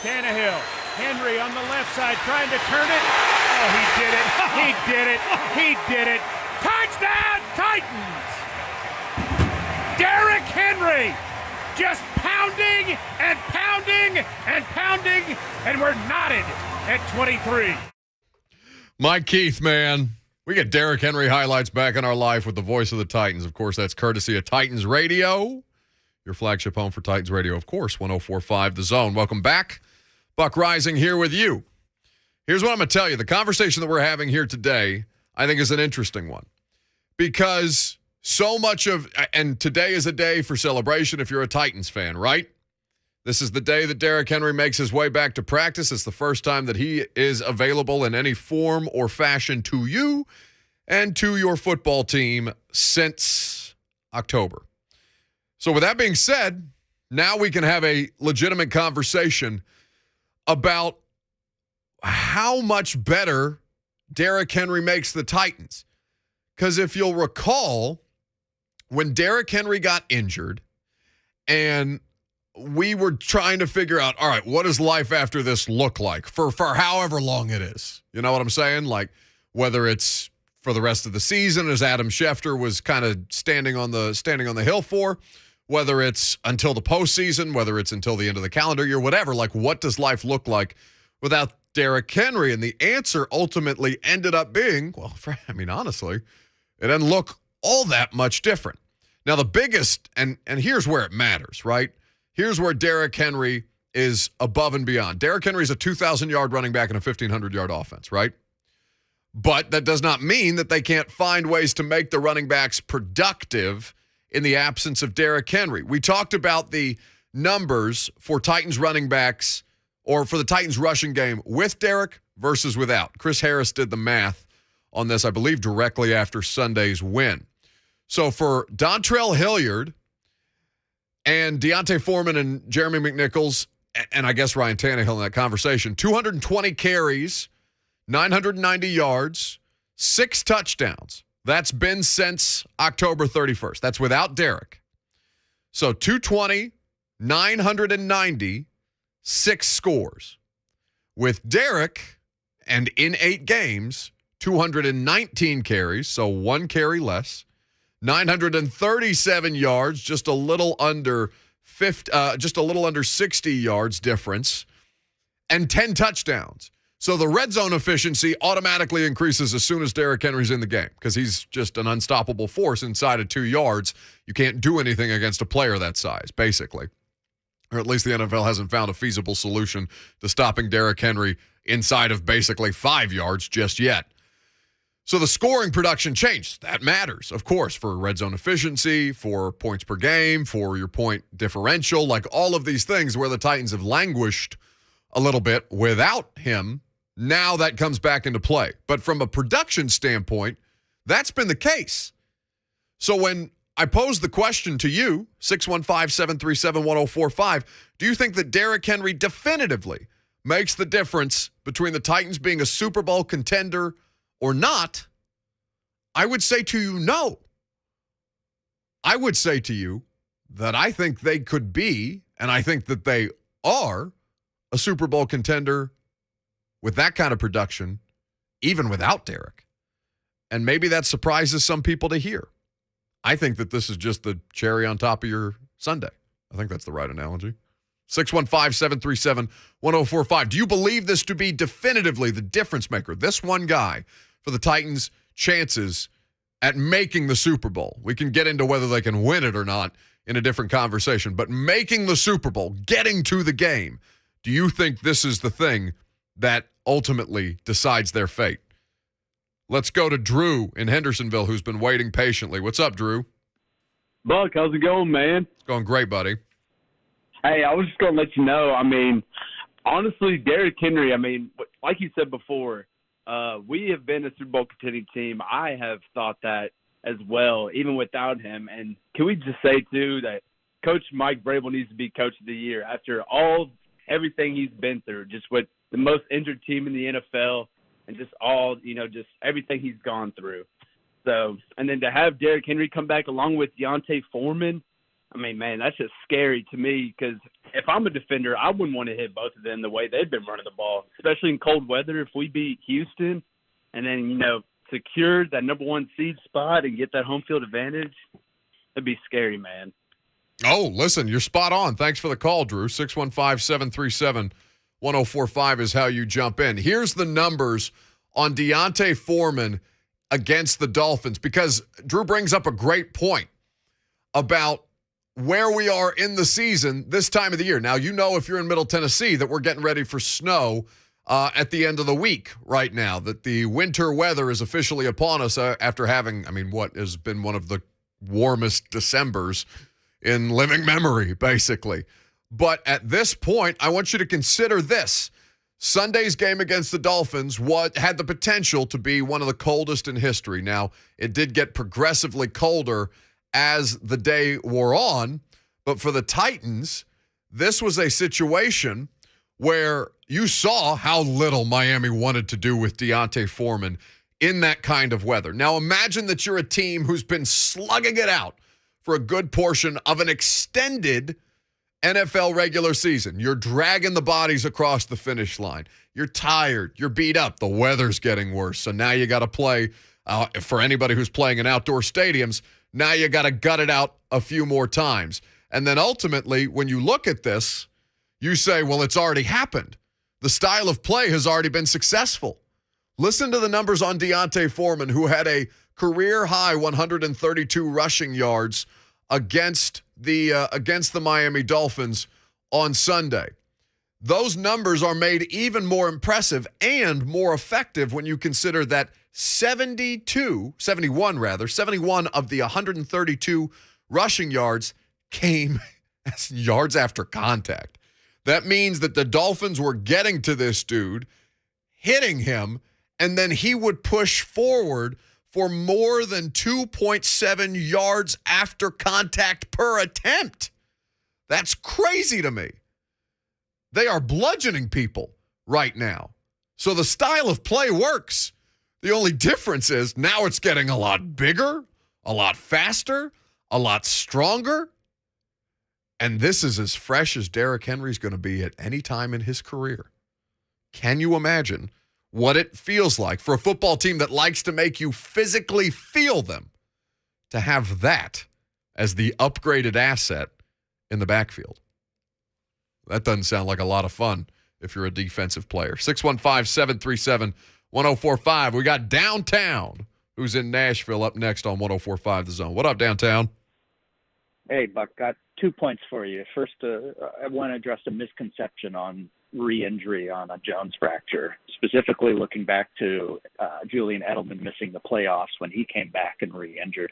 Tannehill, Henry on the left side trying to turn it. Oh, he did it. He did it. He did it. Touchdown, Titans! Derrick Henry just pounding and pounding and pounding, and we're knotted at 23. Mike Keith, man. We get Derrick Henry highlights back in our life with the voice of the Titans. Of course, that's courtesy of Titans Radio, your flagship home for Titans Radio, of course, 104.5 The Zone. Welcome back. Buck Reising here with you. Here's what I'm going to tell you. The conversation that we're having here today, I think, is an interesting one. Because so much of, and today is a day for celebration if you're a Titans fan, right? This is the day that Derrick Henry makes his way back to practice. It's the first time that he is available in any form or fashion to you and to your football team since October. So with that being said, now we can have a legitimate conversation about how much better Derrick Henry makes the Titans. Because if you'll recall, when Derrick Henry got injured and we were trying to figure out, all right, what does life after this look like for however long it is? You know what I'm saying? Like whether it's for the rest of the season, as Adam Schefter was kind of standing on the hill for, whether it's until the postseason, whether it's until the end of the calendar year, whatever, like what does life look like without Derrick Henry? And the answer ultimately ended up being, well, honestly, it doesn't look all that much different. Now, the biggest, and here's where it matters, right? Here's where Derrick Henry is above and beyond. Derrick Henry is a 2,000-yard running back in a 1,500-yard offense, right? But that does not mean that they can't find ways to make the running backs productive in the absence of Derrick Henry. We talked about the numbers for Titans running backs or for the Titans rushing game with Derrick versus without. Chris Harris did the math on this, I believe, directly after Sunday's win. So for Dontrell Hilliard and D'Onta Foreman and Jeremy McNichols, and I guess Ryan Tannehill in that conversation, 220 carries, 990 yards, 6 touchdowns. That's been since October 31st. That's without Derrick. So 220, 990, 6 scores. With Derrick, and in 8 games, 219 carries, so 1 carry less, 937 yards, just a little under 60 yards difference, and 10 touchdowns. So the red zone efficiency automatically increases as soon as Derrick Henry's in the game because he's just an unstoppable force inside of 2 yards. You can't do anything against a player that size, basically. Or at least the NFL hasn't found a feasible solution to stopping Derrick Henry inside of basically 5 yards just yet. So the scoring production changed. That matters, of course, for red zone efficiency, for points per game, for your point differential, like all of these things where the Titans have languished a little bit without him. Now that comes back into play. But from a production standpoint, that's been the case. So when I pose the question to you, 615-737-1045, do you think that Derrick Henry definitively makes the difference between the Titans being a Super Bowl contender or not? I would say to you, no. I would say to you that I think they could be, and I think that they are, a Super Bowl contender with that kind of production, even without Derrick. And maybe that surprises some people to hear. I think that this is just the cherry on top of your sundae. I think that's the right analogy. 615-737-1045. Do you believe this to be definitively the difference maker? This one guy for the Titans' chances at making the Super Bowl. We can get into whether they can win it or not in a different conversation. But making the Super Bowl, getting to the game, do you think this is the thing that ultimately decides their fate? Let's go to Drew in Hendersonville, who's been waiting patiently. What's up, Drew? Buck, how's it going, man? It's going great, buddy. Hey, I was just going to let you know, honestly, Derrick Henry, like you said before, we have been a Super Bowl contending team. I have thought that as well, even without him. And can we just say, too, that Coach Mike Vrabel needs to be Coach of the Year after everything he's been through, just with the most injured team in the NFL and just just everything he's gone through. So, and then to have Derrick Henry come back along with D'Onta Foreman, I mean, man, that's just scary to me because if I'm a defender, I wouldn't want to hit both of them the way they've been running the ball, especially in cold weather. If we beat Houston and then, secure that number 1 seed spot and get that home field advantage, it'd be scary, man. Oh, listen, you're spot on. Thanks for the call, Drew. 615-737-1045 is how you jump in. Here's the numbers on D'Onta Foreman against the Dolphins, because Drew brings up a great point about where we are in the season this time of the year. Now, if you're in Middle Tennessee that we're getting ready for snow at the end of the week right now, that the winter weather is officially upon us after having, what has been one of the warmest Decembers in living memory, basically. But at this point, I want you to consider this. Sunday's game against the Dolphins had the potential to be one of the coldest in history. Now, it did get progressively colder as the day wore on, but for the Titans, this was a situation where you saw how little Miami wanted to do with D'Onta Foreman in that kind of weather. Now, imagine that you're a team who's been slugging it out for a good portion of an extended NFL regular season. You're dragging the bodies across the finish line. You're tired. You're beat up. The weather's getting worse. So now you got to play, for anybody who's playing in outdoor stadiums, now you got to gut it out a few more times. And then ultimately, when you look at this, you say, well, it's already happened. The style of play has already been successful. Listen to the numbers on D'Onta Foreman, who had a career-high 132 rushing yards against the Miami Dolphins on Sunday. Those numbers are made even more impressive and more effective when you consider that 71 of the 132 rushing yards came as yards after contact. That means that the Dolphins were getting to this dude, hitting him, and then he would push forward for more than 2.7 yards after contact per attempt. That's crazy to me. They are bludgeoning people right now. So the style of play works. The only difference is now it's getting a lot bigger, a lot faster, a lot stronger. And this is as fresh as Derrick Henry's going to be at any time in his career. Can you imagine what it feels like for a football team that likes to make you physically feel them to have that as the upgraded asset in the backfield? That doesn't sound like a lot of fun if you're a defensive player. 615-737-1045. We got Downtown, who's in Nashville, up next on 1045 The Zone. What up, Downtown? Hey, Buck, got 2 points for you. First, I want to address a misconception on re-injury on a Jones fracture, specifically looking back to Julian Edelman missing the playoffs when he came back and re-injured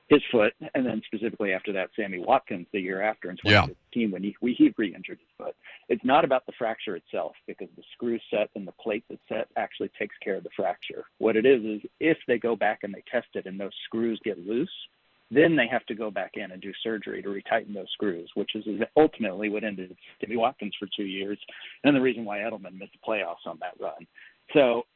his foot, and then specifically after that, Sammy Watkins the year after in 2015 when he re-injured his foot. It's not about the fracture itself, because the screw set and the plate that's set actually takes care of the fracture. What it is if they go back and they test it and those screws get loose, then they have to go back in and do surgery to retighten those screws, which is ultimately what ended Sammy Watkins for 2 years, and the reason why Edelman missed the playoffs on that run. So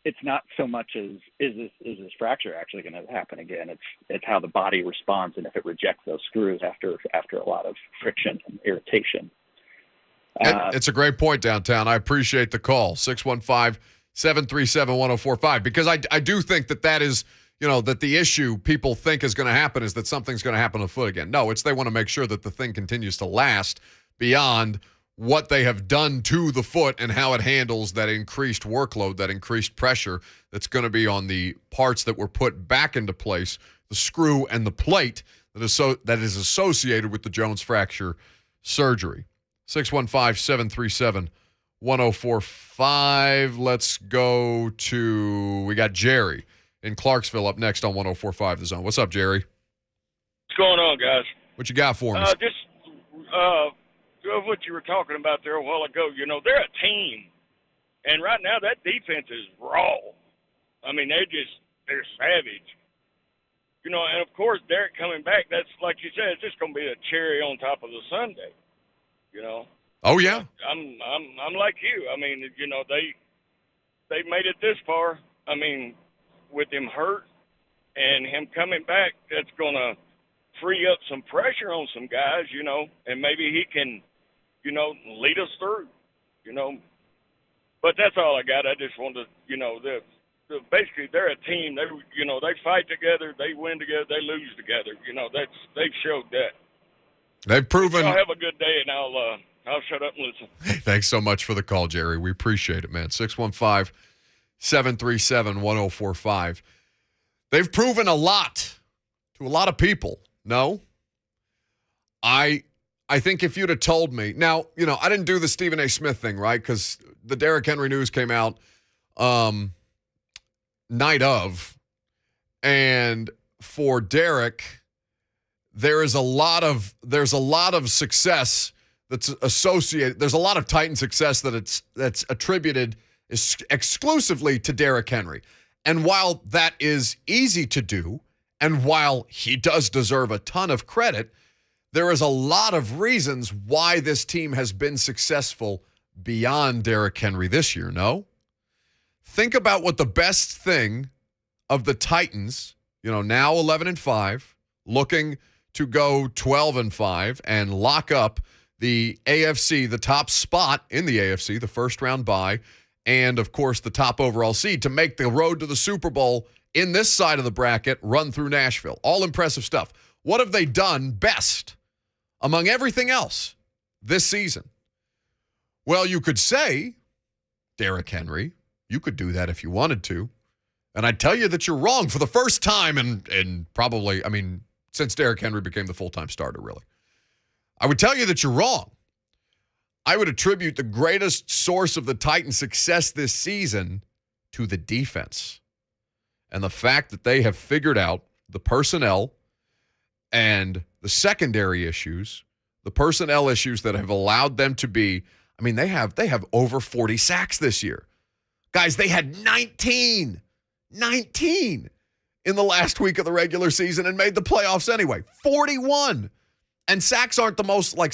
it's not so much as is this fracture actually going to happen again? It's how the body responds and if it rejects those screws after a lot of friction and irritation. It's a great point, Downtown. I appreciate the call. 615-737-1045, because I do think that is, that the issue people think is going to happen is that something's going to happen to the foot again. No, they want to make sure that the thing continues to last beyond what they have done to the foot and how it handles that increased workload, that increased pressure that's going to be on the parts that were put back into place, the screw and the plate that is associated with the Jones fracture surgery. 615-737-1045. Let's go to, we got Jerry in Clarksville up next on 1045 The Zone. What's up, Jerry? What's going on, guys? What you got for me? What you were talking about there a while ago, they're a team. And right now that defense is raw. I mean, they're savage. And of course, Derrick coming back, that's like you said, it's just going to be a cherry on top of the sundae. Oh, yeah. I'm like you. I mean, they made it this far. I mean, with him hurt and him coming back, that's going to free up some pressure on some guys, and maybe he can, lead us through, But that's all I got. I just wanted to, basically they're a team. They, they fight together, they win together, they lose together. They've showed that. They've proven. Y'all have a good day, and I'll shut up and listen. Hey, thanks so much for the call, Jerry. We appreciate it, man. 615-737-1045. They've proven a lot to a lot of people. No? I think if you'd have told me. Now, I didn't do the Stephen A. Smith thing, right? Because the Derrick Henry news came out night of. And for Derrick, there's a lot of success that's associated. There's a lot of Titan success that's attributed exclusively to Derrick Henry. And while that is easy to do, and while he does deserve a ton of credit, there is a lot of reasons why this team has been successful beyond Derrick Henry this year, no? Think about what the best thing of the Titans, now 11-5, looking to go 12-5 and lock up the AFC, the top spot in the AFC, the first round bye, and of course the top overall seed to make the road to the Super Bowl in this side of the bracket run through Nashville. All impressive stuff. What have they done best among everything else this season? Well, you could say Derrick Henry. You could do that if you wanted to. And I'd tell you that you're wrong for the first time in probably, since Derrick Henry became the full-time starter, really. I would tell you that you're wrong. I would attribute the greatest source of the Titans' success this season to the defense and the fact that they have figured out the personnel and the secondary issues, the personnel issues that have allowed them to be, they have over 40 sacks this year. Guys, they had 19 in the last week of the regular season and made the playoffs anyway. 41. And sacks aren't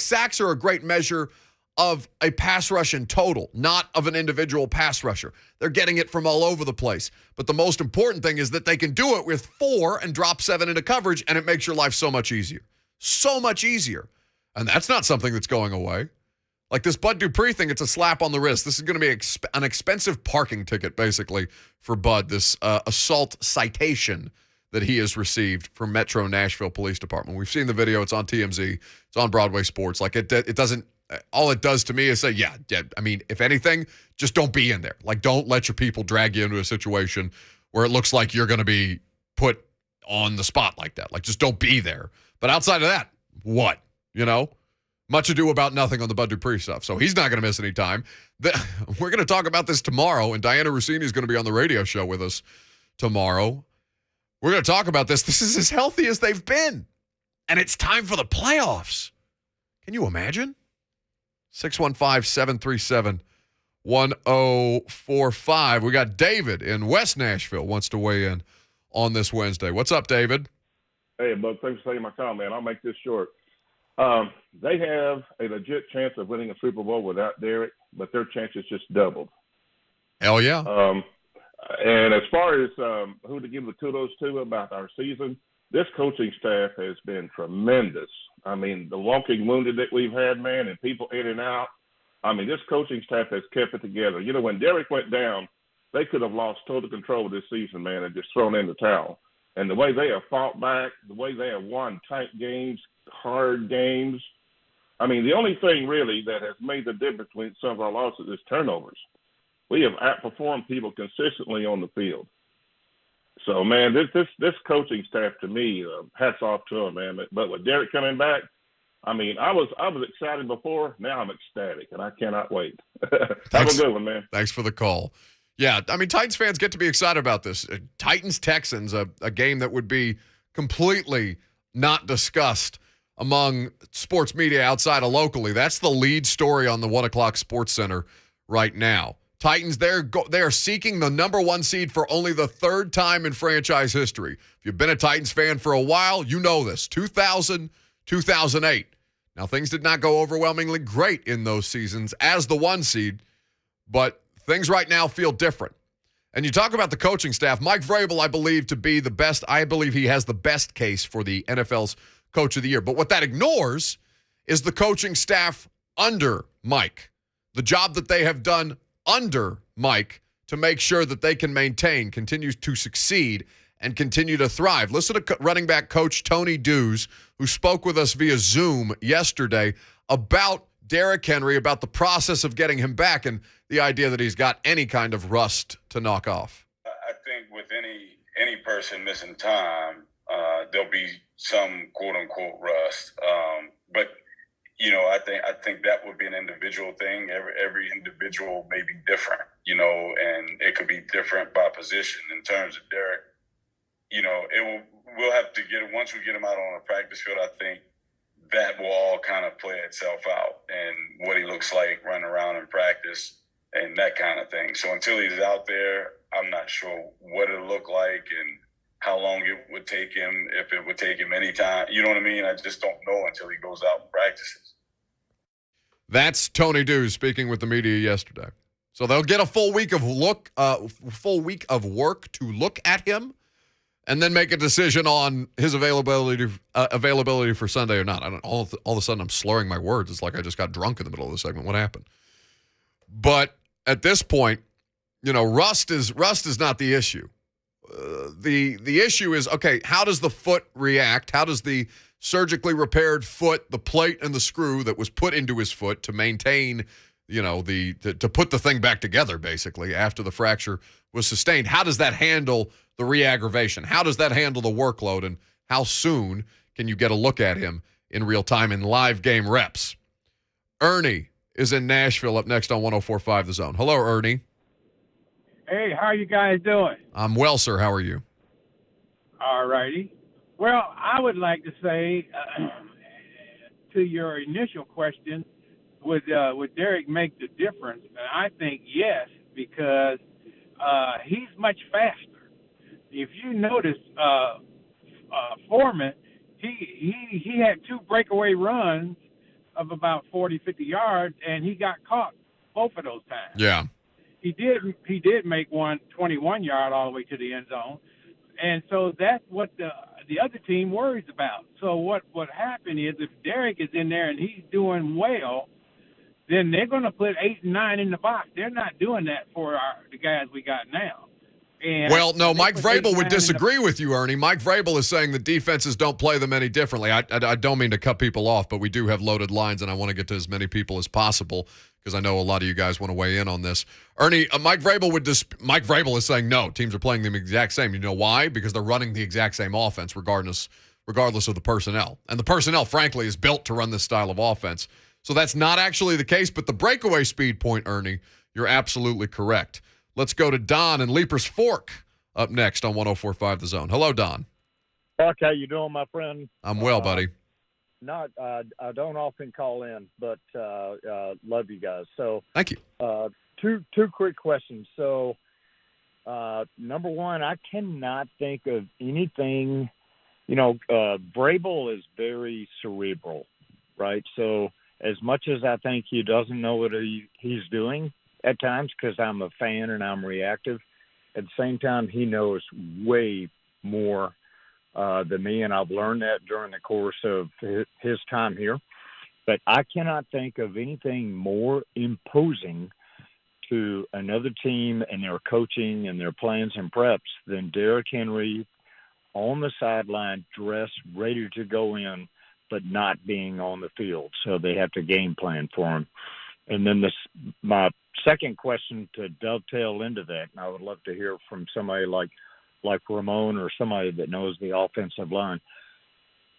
sacks are a great measure of a pass rush in total, not of an individual pass rusher. They're getting it from all over the place. But the most important thing is that they can do it with 4 and drop 7 into coverage, and it makes your life so much easier. So much easier. And that's not something that's going away. Like this Bud Dupree thing, it's a slap on the wrist. This is going to be an expensive parking ticket, basically, for Bud, this assault citation that he has received from Metro Nashville Police Department. We've seen the video. It's on TMZ. It's on Broadway Sports. It doesn't, all it does to me is say, if anything, just don't be in there. Don't let your people drag you into a situation where it looks like you're going to be put on the spot like that. Just don't be there. But outside of that, what? Much ado about nothing on the Bud Dupree stuff. So he's not going to miss any time. We're going to talk about this tomorrow, and Diana Rossini is going to be on the radio show with us tomorrow. We're going to talk about this. This is as healthy as they've been. And it's time for the playoffs. Can you imagine? 615-737-1045. We got David in West Nashville wants to weigh in on this Wednesday. What's up, David? Hey, Buck. Thanks for taking my call, man. I'll make this short. They have a legit chance of winning a Super Bowl without Derrick, but their chances just doubled. Hell yeah. And as far as who to give the kudos to about our season, this coaching staff has been tremendous. The walking wounded that we've had, man, and people in and out. This coaching staff has kept it together. When Derrick went down, they could have lost total control of this season, man, and just thrown in the towel. And the way they have fought back, the way they have won tight games, hard games. The only thing really that has made the difference between some of our losses is turnovers. We have outperformed people consistently on the field. So, man, this coaching staff, to me, hats off to them, man. But with Derrick coming back, I was excited before. Now I'm ecstatic, and I cannot wait. Have a good one, man. Thanks for the call. Yeah, Titans fans get to be excited about this. Titans-Texans, a game that would be completely not discussed among sports media outside of locally. That's the lead story on the 1 o'clock Sports Center right now. Titans, they are seeking the number 1 seed for only the 3rd time in franchise history. If you've been a Titans fan for a while, you know this. 2000, 2008. Now, things did not go overwhelmingly great in those seasons as the 1 seed, but things right now feel different. And you talk about the coaching staff. Mike Vrabel, I believe, to be the best. I believe he has the best case for the NFL's Coach of the Year. But what that ignores is the coaching staff under Mike, the job that they have done under Mike to make sure that they can maintain, continue to succeed, and continue to thrive. Listen to running back coach Tony Dews, who spoke with us via Zoom yesterday about Derrick Henry, about the process of getting him back and the idea that he's got any kind of rust to knock off. I think with any person missing time, there'll be some quote unquote rust. But I think that would be an individual thing. Every individual may be different, and it could be different by position. In terms of Derrick, we'll have to once we get him out on a practice field, I think that will all kind of play itself out and what he looks like running around in practice and that kind of thing. So until he's out there, I'm not sure what it'll look like and how long it would take him, if it would take him any time. You know what I mean? I just don't know until he goes out and practices. That's Tony Dews speaking with the media yesterday. So they'll get a full week of work to look at him, and then make a decision on his availability for Sunday or not. I don't. All of a sudden, I'm slurring my words. It's like I just got drunk in the middle of the segment. What happened? But at this point, rust is not the issue. The issue is, okay, how does the foot react? How does the surgically repaired foot, the plate and the screw that was put into his foot to maintain, to put the thing back together, basically, after the fracture was sustained, how does that handle the re-aggravation? How does that handle the workload? And how soon can you get a look at him in real time in live game reps? Ernie is in Nashville up next on 104.5 The Zone. Hello, Ernie. Hey, how are you guys doing? I'm well, sir. How are you? All righty. Well, I would like to say to your initial question, would Derrick make the difference? And I think yes, because he's much faster. If you notice, Foreman, he had 2 breakaway runs of about 40, 50 yards, and he got caught both of those times. Yeah. He did make one 21-yard all the way to the end zone. And so that's what the other team worries about. So what happened is if Derrick is in there and he's doing well, then they're going to put 8 and 9 in the box. They're not doing that for the guys we got now. And well, no, Mike Vrabel would disagree with you, Ernie. Mike Vrabel is saying the defenses don't play them any differently. I don't mean to cut people off, but we do have loaded lines, and I want to get to as many people as possible because I know a lot of you guys want to weigh in on this. Ernie, Mike Vrabel is saying no, teams are playing them exact same. You know why? Because they're running the exact same offense regardless of the personnel. And the personnel, frankly, is built to run this style of offense. So that's not actually the case, but the breakaway speed point, Ernie, you're absolutely correct. Let's go to Don in Leapers Fork up next on 104.5 The Zone. Hello, Don. Buck, how you doing, my friend? I'm well, buddy. I don't often call in, but love you guys. So thank you. Two quick questions. So number one, I cannot think of anything. Vrabel is very cerebral, right? So as much as I think he doesn't know what he's doing at times, because I'm a fan and I'm reactive, at the same time he knows way more than me, and I've learned that during the course of his time here. But I cannot think of anything more imposing to another team and their coaching and their plans and preps than Derrick Henry on the sideline, dressed, ready to go in, but not being on the field. So they have to game plan for him. And then my second question to dovetail into that, and I would love to hear from somebody like Ramon or somebody that knows the offensive line.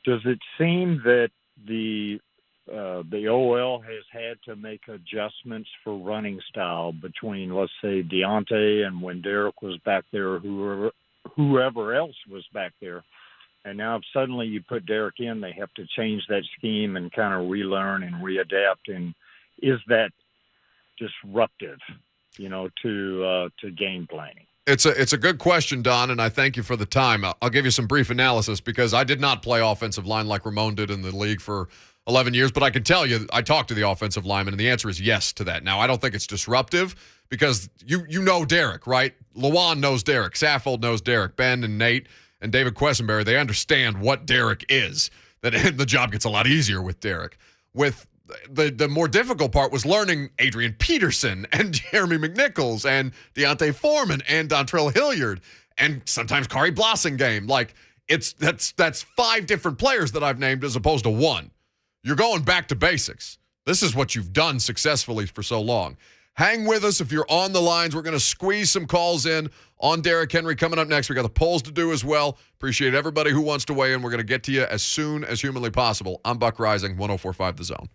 Does it seem that the OL has had to make adjustments for running style between, let's say, D'Onta and when Derrick was back there, whoever else was back there, and now if suddenly you put Derrick in, they have to change that scheme and kind of relearn and readapt, and is that disruptive, to game planning? It's a good question, Don, and I thank you for the time. I'll give you some brief analysis because I did not play offensive line like Ramon did in the league for 11 years, but I can tell you I talked to the offensive lineman, and the answer is yes to that. Now, I don't think it's disruptive because you know Derrick, right? Lawan knows Derrick. Saffold knows Derrick. Ben and Nate and David Quessenberry, they understand what Derrick is. And the job gets a lot easier with Derrick. With the more difficult part was learning Adrian Peterson and Jeremy McNichols and D'Onta Foreman and Dontrell Hilliard and sometimes Kari Blossingame. Like, that's 5 different players that I've named as opposed to 1. You're going back to basics. This is what you've done successfully for so long. Hang with us if you're on the lines. We're going to squeeze some calls in on Derrick Henry coming up next. We got the polls to do as well. Appreciate everybody who wants to weigh in. We're going to get to you as soon as humanly possible. I'm Buck Reising, 104.5 The Zone.